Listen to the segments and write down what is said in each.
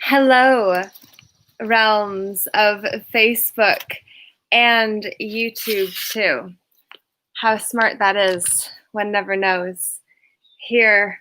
Hello, realms of Facebook and YouTube too. How smart that is, one never knows. Here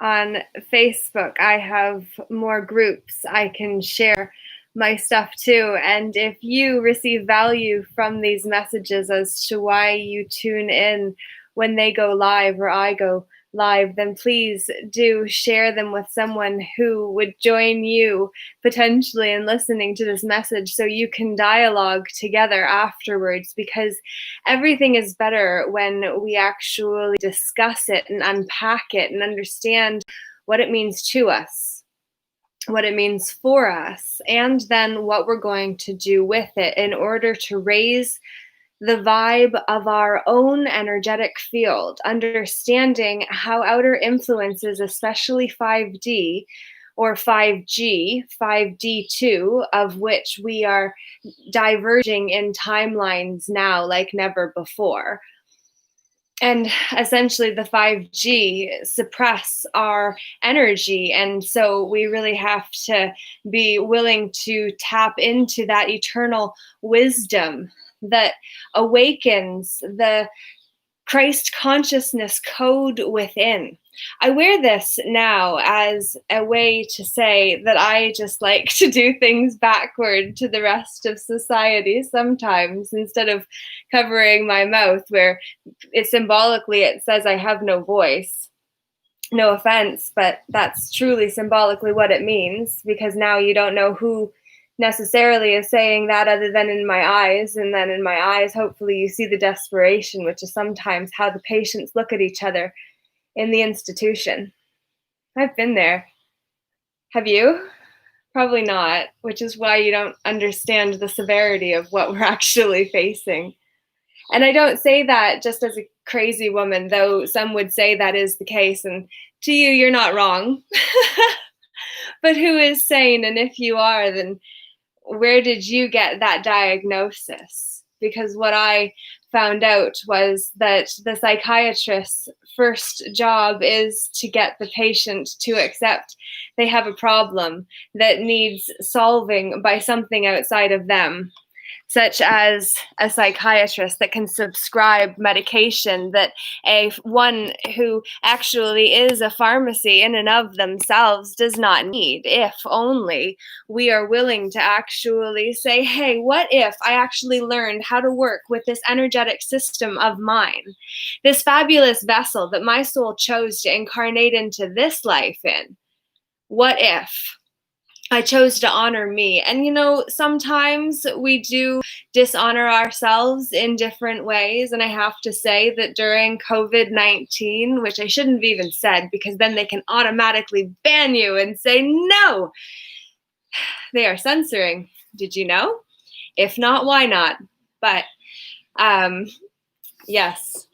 on Facebook, I have more groups I can share my stuff to. And if you receive value from these messages as to why you tune in when they go live or I go live, then please do share them with someone who would join you potentially in listening to this message so you can dialogue together afterwards, because everything is better when we actually discuss it and unpack it and understand what it means to us, what it means for us, and then what we're going to do with it in order to raise the vibe of our own energetic field, understanding how outer influences, especially 5D or 5G, 5D2, of which we are diverging in timelines now like never before. And essentially, the 5G suppress our energy. And so we really have to be willing to tap into that eternal wisdom that awakens the Christ consciousness code within. I wear this now as a way to say that I just like to do things backward to the rest of society sometimes, instead of covering my mouth, where it symbolically it says I have no voice. No offense, but that's truly symbolically what it means, because now you don't know who necessarily is saying that other than in my eyes. And then in my eyes, hopefully you see the desperation, which is sometimes how the patients look at each other in the institution. I've been there. Have you? Probably not, which is why you don't understand the severity of what we're actually facing. And I don't say that just as a crazy woman, though some would say that is the case. And to you, you're not wrong. But who is sane? And if you are, then where did you get that diagnosis? Because what I found out was that the psychiatrist's first job is to get the patient to accept they have a problem that needs solving by something outside of them, such as a psychiatrist that can prescribe medication that one who actually is a pharmacy in and of themselves does not need, if only we are willing to actually say, hey, what if I actually learned how to work with this energetic system of mine, this fabulous vessel that my soul chose to incarnate into this life in? What if I chose to honor me? And sometimes we do dishonor ourselves in different ways. And I have to say that during COVID-19, which I shouldn't have even said, because then they can automatically ban you and say, no, they are censoring. Did you know? If not, why not? But yes,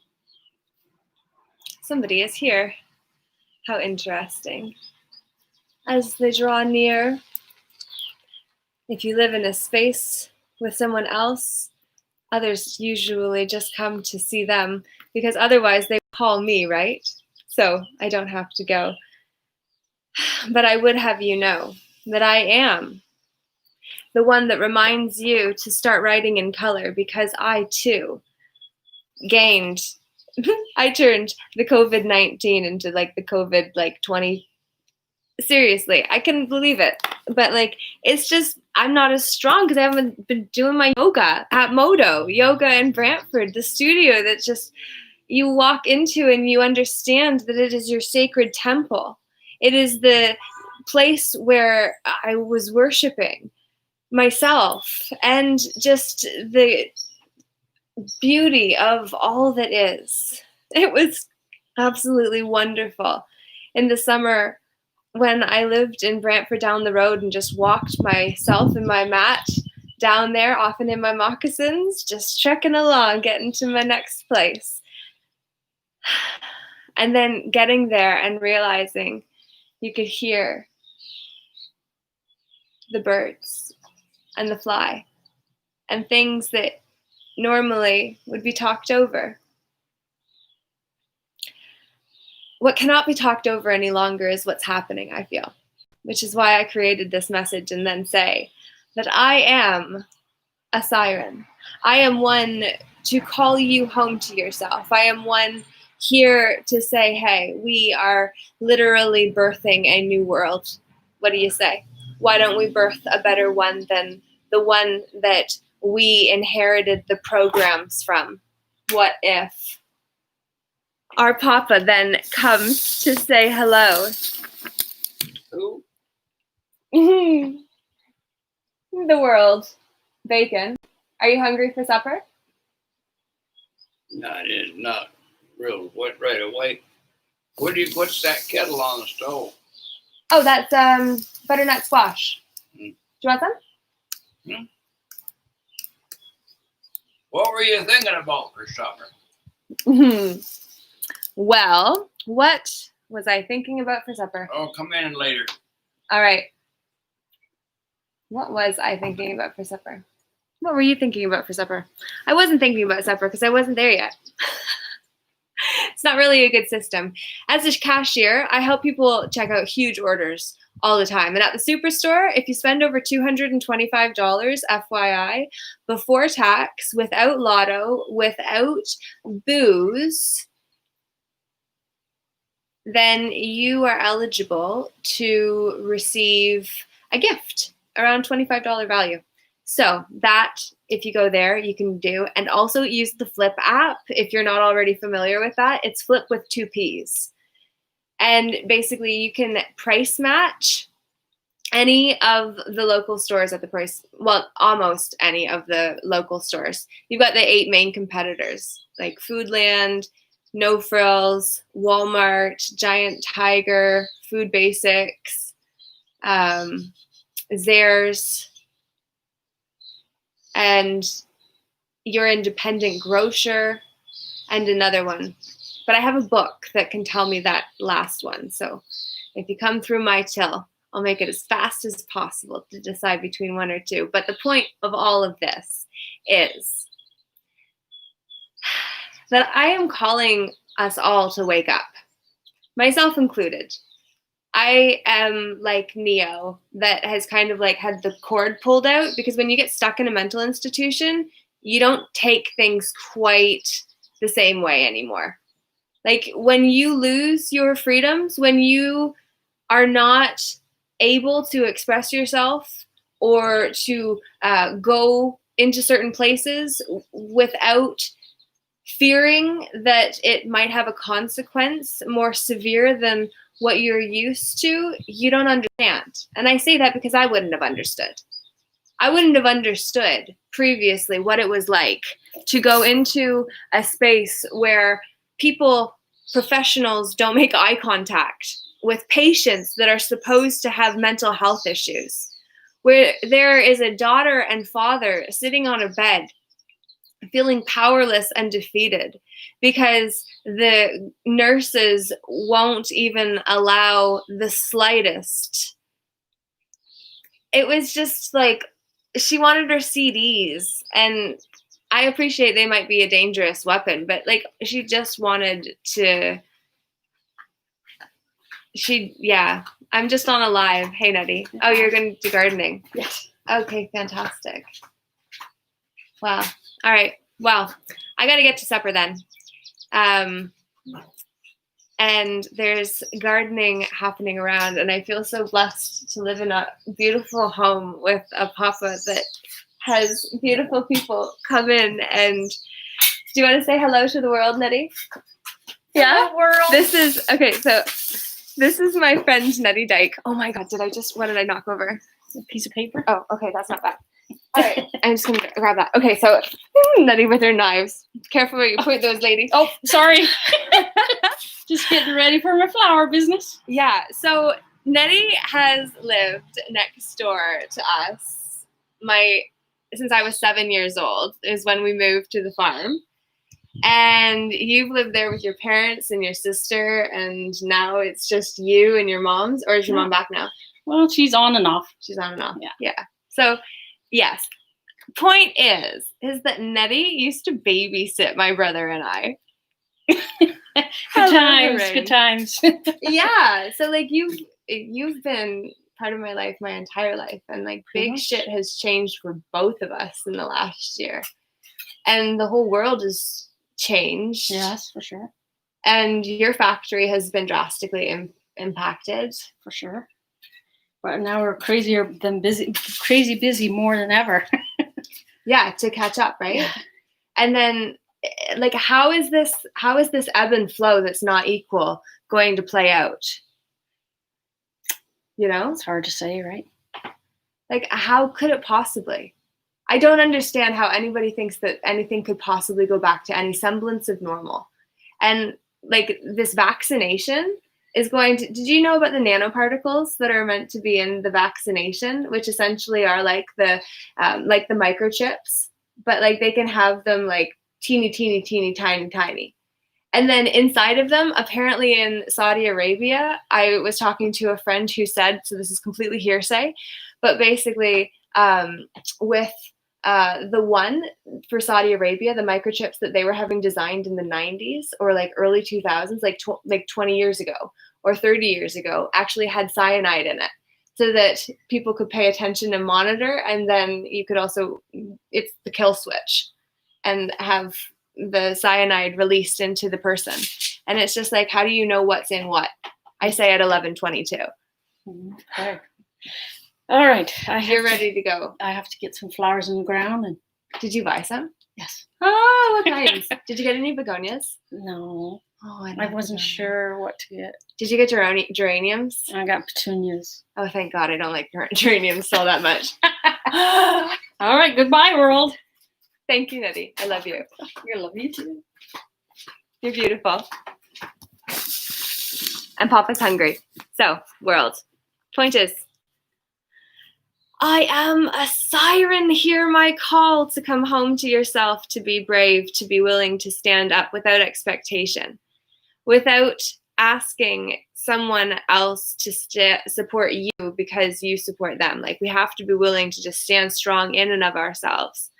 somebody is here. How interesting. As they draw near, if you live in a space with someone else, others usually just come to see them, because otherwise they call me, right? So I don't have to go. But I would have you know that I am the one that reminds you to start writing in color, because I too gained, I turned the COVID-19 into like the COVID 20. Seriously, I couldn't believe it. But it's just, I'm not as strong because I haven't been doing my yoga at Modo Yoga in Brantford, the studio that just you walk into and you understand that it is your sacred temple. It is the place where I was worshiping myself, and just the beauty of all that is. It was absolutely wonderful. In the summer, when I lived in Brantford down the road and just walked myself and my mat down there, often in my moccasins, just trekking along, getting to my next place. And then getting there and realizing you could hear the birds and the fly and things that normally would be talked over. What cannot be talked over any longer is what's happening, I feel. which is why I created this message and then say that I am a siren. I am one to call you home to yourself. I am one here to say, hey, we are literally birthing a new world. What do you say? Why don't we birth a better one than the one that we inherited the programs from? What if our papa then comes to say hello? Who? The world. Bacon. Are you hungry for supper? No, it is not real wet right away. What's that kettle on the stove? Oh, that's butternut squash. Do you want some? What were you thinking about for supper? Well, what was I thinking about for supper? Oh, come in later. All right. What was I thinking about for supper? What were you thinking about for supper? I wasn't thinking about supper because I wasn't there yet. It's not really a good system. As a cashier, I help people check out huge orders all the time. And at the superstore, if you spend over $225, FYI, before tax, without lotto, without booze, then you are eligible to receive a gift around $25 value. So that, if you go there, you can do. And also use the Flip app if you're not already familiar with that. It's Flip with 2 Ps. And basically you can price match any of the local stores at the price, well, almost any of the local stores. You've got the 8 main competitors, like Foodland, No Frills, Walmart, Giant Tiger, Food Basics, Zehrs, and your independent grocer, and another one. But I have a book that can tell me that last one. So if you come through my till, I'll make it as fast as possible to decide between 1 or 2. But the point of all of this is that I am calling us all to wake up, myself included. I am like Neo that has kind of like had the cord pulled out, because when you get stuck in a mental institution, you don't take things quite the same way anymore. Like when you lose your freedoms, when you are not able to express yourself or to go into certain places without fearing that it might have a consequence more severe than what you're used to, you don't understand. And I say that because I wouldn't have understood. I wouldn't have understood previously what it was like to go into a space where people, professionals, don't make eye contact with patients that are supposed to have mental health issues, where there is a daughter and father sitting on a bed feeling powerless and defeated because the nurses won't even allow the slightest. It was just like she wanted her CDs, and I appreciate they might be a dangerous weapon, but like she just wanted to. I'm just on a live. Hey, Nutty. Oh, you're going to do gardening? Yes. Okay, fantastic. Wow. All right. Well, I got to get to supper then. And there's gardening happening around, and I feel so blessed to live in a beautiful home with a papa that has beautiful people come in. And do you want to say hello to the world, Nettie? Yeah? Hello, world. This is my friend Nettie Dyke. Oh my God, what did I knock over? A piece of paper. Oh, okay, that's not bad. All right, I'm just gonna grab that. Okay, so Nettie with her knives. Careful where you point those, ladies. Oh, sorry. Just getting ready for my flower business. Yeah, so Nettie has lived next door to us. Since I was 7 years old is when we moved to the farm. And you've lived there with your parents and your sister, and now it's just you and your mom's, or is your mom back now? Well, she's on and off. She's on and off. Yeah. So, yes. Point is that Nettie used to babysit my brother and I. Good times. Yeah. So like you've been part of my life my entire life. And like big shit has changed for both of us in the last year. And the whole world has changed. Yes, for sure. And your factory has been drastically impacted. For sure. But now we're crazy busy more than ever. Yeah, to catch up, right? Yeah. And then like how is this ebb and flow that's not equal going to play out? You know? It's hard to say, right? Like how could it possibly? I don't understand how anybody thinks that anything could possibly go back to any semblance of normal. And like this vaccination is going to, did you know about the nanoparticles that are meant to be in the vaccination, which essentially are like the microchips, but like they can have them like teeny, tiny. And then inside of them, apparently in Saudi Arabia, I was talking to a friend who said, so this is completely hearsay, but basically with the one for Saudi Arabia, the microchips that they were having designed in the 90s or like early 2000s, like 20 years ago or 30 years ago, actually had cyanide in it so that people could pay attention and monitor. And then you could also, it's the kill switch and have the cyanide released into the person. And it's just like, how do you know what's in what? I say at 11:22. Okay. All right. You're ready to go. I have to get some flowers in the ground. And did you buy some? Yes. Oh, what kinds? Did you get any begonias? No. Oh, I wasn't sure what to get. Did you get your own geraniums? I got petunias. Oh, thank God. I don't like geraniums all that much. All right. Goodbye, world. Thank you, Nettie. I love you. I love you too. You're beautiful. And Papa's hungry. So, world. Point is, I am a siren. Hear my call to come home to yourself, to be brave, to be willing to stand up without expectation, without asking someone else to support you because you support them. Like we have to be willing to just stand strong in and of ourselves,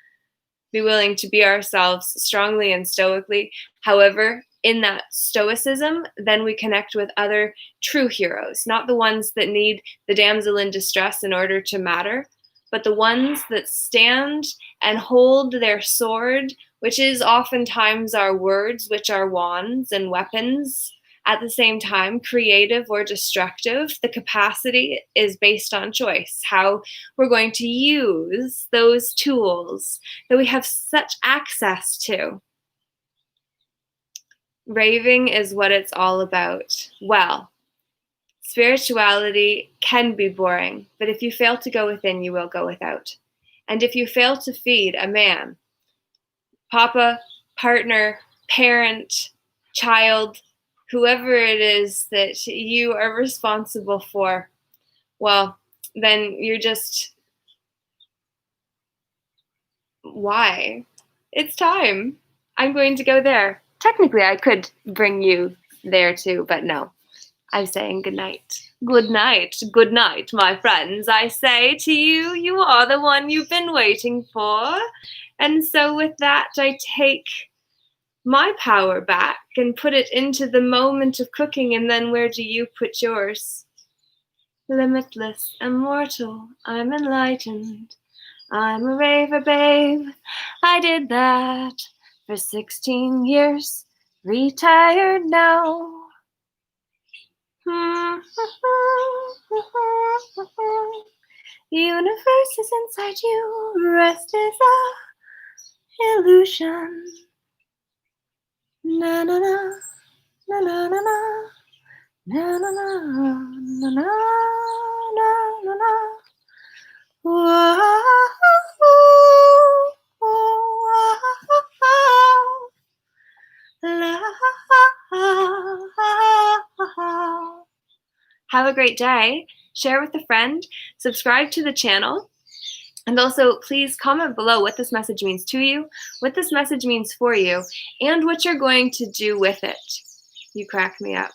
be willing to be ourselves strongly and stoically. However, in that stoicism, then we connect with other true heroes, not the ones that need the damsel in distress in order to matter, but the ones that stand and hold their sword, which is oftentimes our words, which are wands and weapons, at the same time, creative or destructive. The capacity is based on choice, how we're going to use those tools that we have such access to. Raving is what it's all about. Well, spirituality can be boring, but if you fail to go within, you will go without. And if you fail to feed a man, papa, partner, parent, child, whoever it is that you are responsible for, well, then you're just, why? It's time. I'm going to go there. Technically, I could bring you there too, but no. I'm saying good night. Good night. Good night, my friends. I say to you, you are the one you've been waiting for. And so with that, I take my power back and put it into the moment of cooking. And then where do you put yours? Limitless, immortal, I'm enlightened. I'm a raver, babe. I did that for 16 years, retired now. Universe is inside you, rest is a illusion. Na na na, na na na na, na na na, na na na na. Whoa. Have a great day. Share with a friend. Subscribe to the channel. And also, please comment below what this message means to you, what this message means for you, and what you're going to do with it. You crack me up.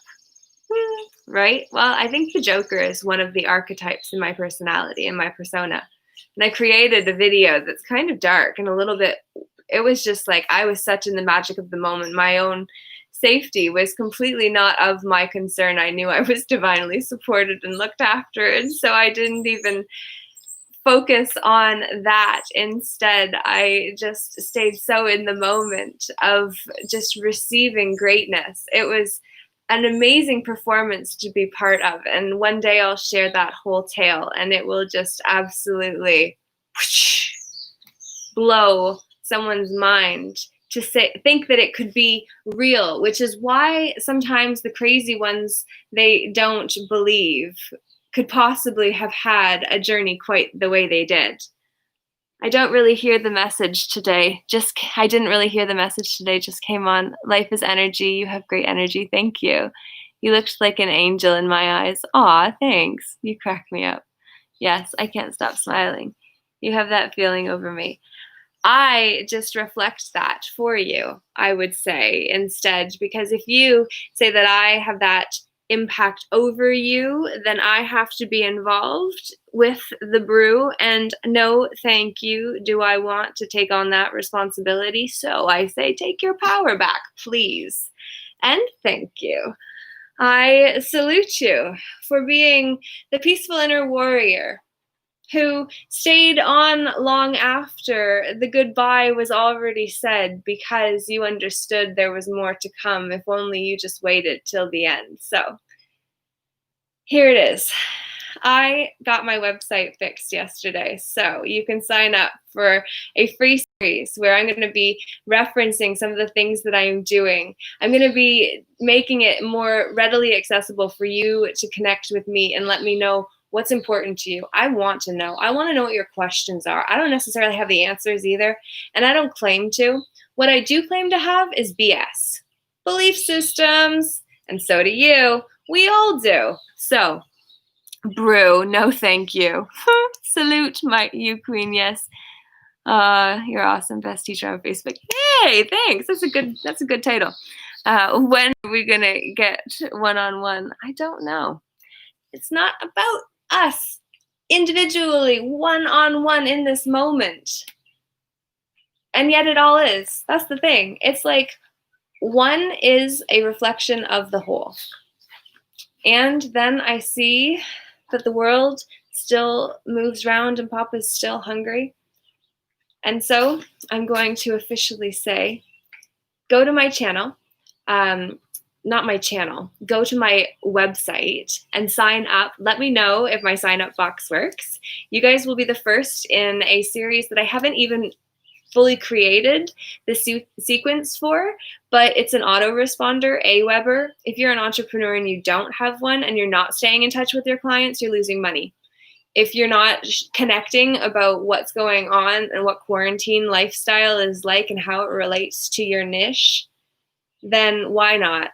Right? Well, I think the Joker is one of the archetypes in my personality, in my persona. And I created a video that's kind of dark and a little bit, it was just like, I was such in the magic of the moment, my own safety was completely not of my concern. I knew I was divinely supported and looked after, and so I didn't even focus on that. Instead, I just stayed so in the moment of just receiving greatness. It was an amazing performance to be part of, and one day I'll share that whole tale, and it will just absolutely whoosh, blow someone's mind to think that it could be real, which is why sometimes the crazy ones, they don't believe could possibly have had a journey quite the way they did. I don't really hear the message today. I didn't really hear the message today. Just came on. Life is energy. You have great energy. Thank you. You looked like an angel in my eyes. Aw, thanks. You crack me up. Yes, I can't stop smiling. You have that feeling over me. I just reflect that for you, I would say, instead, because if you say that I have that impact over you, then I have to be involved with the brew, and no thank you do I want to take on that responsibility. So I say, take your power back, please, and thank you. I salute you for being the peaceful inner warrior who stayed on long after the goodbye was already said, because you understood there was more to come if only you just waited till the end. So here it is. I got my website fixed yesterday, so you can sign up for a free series where I'm going to be referencing some of the things that I'm doing. I'm going to be making it more readily accessible for you to connect with me and let me know what's important to you. I want to know. I want to know what your questions are. I don't necessarily have the answers either, and I don't claim to. What I do claim to have is BS. Belief systems, and so do you. We all do. So, brew, no thank you. Salute you queen, yes. You're awesome, best teacher on Facebook. Hey, thanks. That's a good title. When are we gonna get one-on-one? I don't know. It's not about us individually, one-on-one in this moment. And yet it all is. That's the thing. It's like one is a reflection of the whole. And then I see that the world still moves around and Papa's still hungry. And so I'm going to officially say, go to my channel. Not my channel, go to my website and sign up. Let me know if my sign up box works. You guys will be the first in a series that I haven't even fully created the sequence for, but it's an autoresponder, Aweber. If you're an entrepreneur and you don't have one and you're not staying in touch with your clients, you're losing money. If you're not connecting about what's going on and what quarantine lifestyle is like and how it relates to your niche, then why not?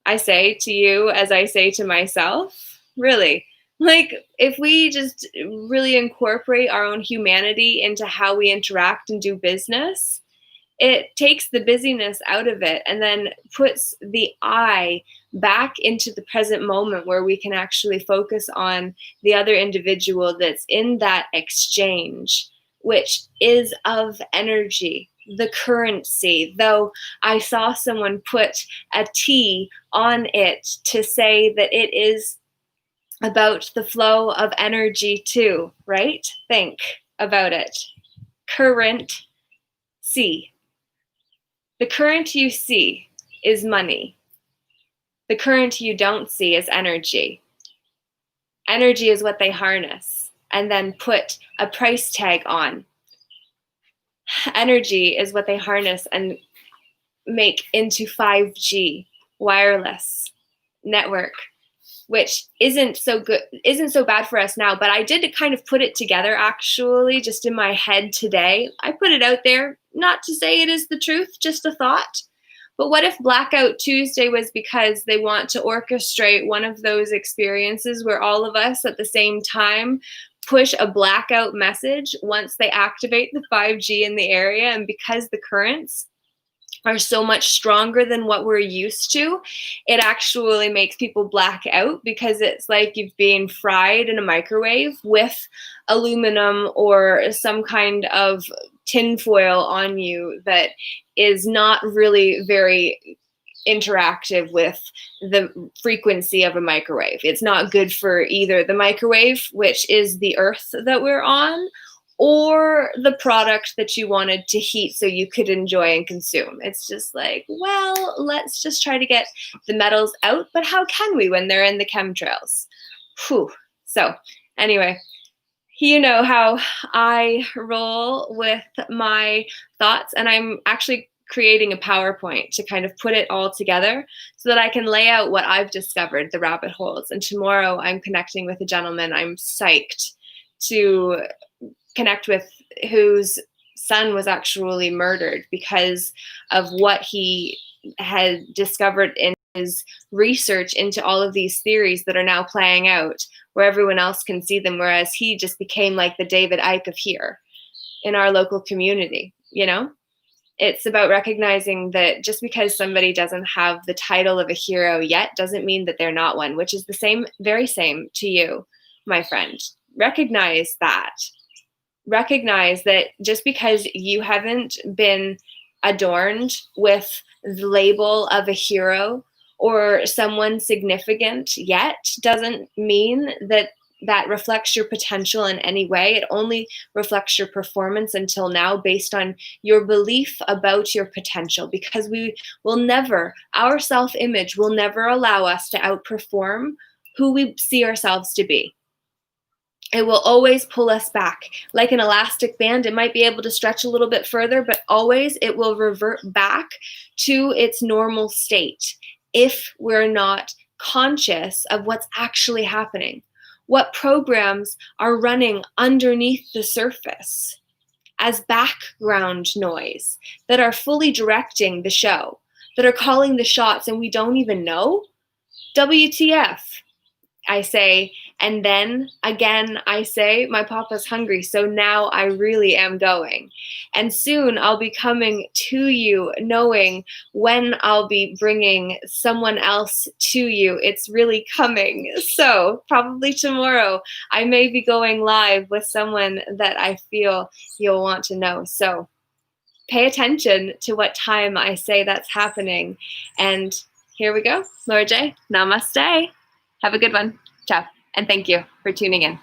I say to you as I say to myself, really, like if we just really incorporate our own humanity into how we interact and do business, it takes the busyness out of it and then puts the eye back into the present moment where we can actually focus on the other individual that's in that exchange, which is of energy. The currency, though I saw someone put a T on it to say that it is about the flow of energy too, right? Think about it. Current C. The current you see is money. The current you don't see is energy. Energy is what they harness and then put a price tag on. Energy is what they harness and make into 5G wireless network, which isn't so bad for us now. But I did kind of put it together actually just in my head today. I put it out there, not to say it is the truth, just a thought. But what if Blackout Tuesday was because they want to orchestrate one of those experiences where all of us at the same time push a blackout message once they activate the 5G in the area, and because the currents are so much stronger than what we're used to, it actually makes people black out because it's like you've been fried in a microwave with aluminum or some kind of tinfoil on you that is not really very interactive with the frequency of a microwave. It's not good for either the microwave, which is the earth that we're on, or the product that you wanted to heat so you could enjoy and consume. It's just like, well, let's just try to get the metals out, but how can we when they're in the chemtrails? Whew. So anyway, you know how I roll with my thoughts, and I'm actually creating a PowerPoint to kind of put it all together so that I can lay out what I've discovered, the rabbit holes. And tomorrow I'm connecting with a gentleman I'm psyched to connect with, whose son was actually murdered because of what he had discovered in his research into all of these theories that are now playing out where everyone else can see them, whereas he just became like the David Icke of here in our local community, you know? It's about recognizing that just because somebody doesn't have the title of a hero yet doesn't mean that they're not one, which is the same, very same to you, my friend. Recognize that. Recognize that just because you haven't been adorned with the label of a hero or someone significant yet doesn't mean that that reflects your potential in any way. It only reflects your performance until now based on your belief about your potential, because we will never, our self-image will never allow us to outperform who we see ourselves to be. It will always pull us back. Like an elastic band, it might be able to stretch a little bit further, but always it will revert back to its normal state if we're not conscious of what's actually happening. What programs are running underneath the surface as background noise that are fully directing the show, that are calling the shots, and we don't even know? WTF, I say. And then again, I say, my papa's hungry, so now I really am going. And soon I'll be coming to you, knowing when I'll be bringing someone else to you. It's really coming. So probably tomorrow, I may be going live with someone that I feel you'll want to know. So pay attention to what time I say that's happening. And here we go. Laura J, namaste. Have a good one. Ciao. And thank you for tuning in.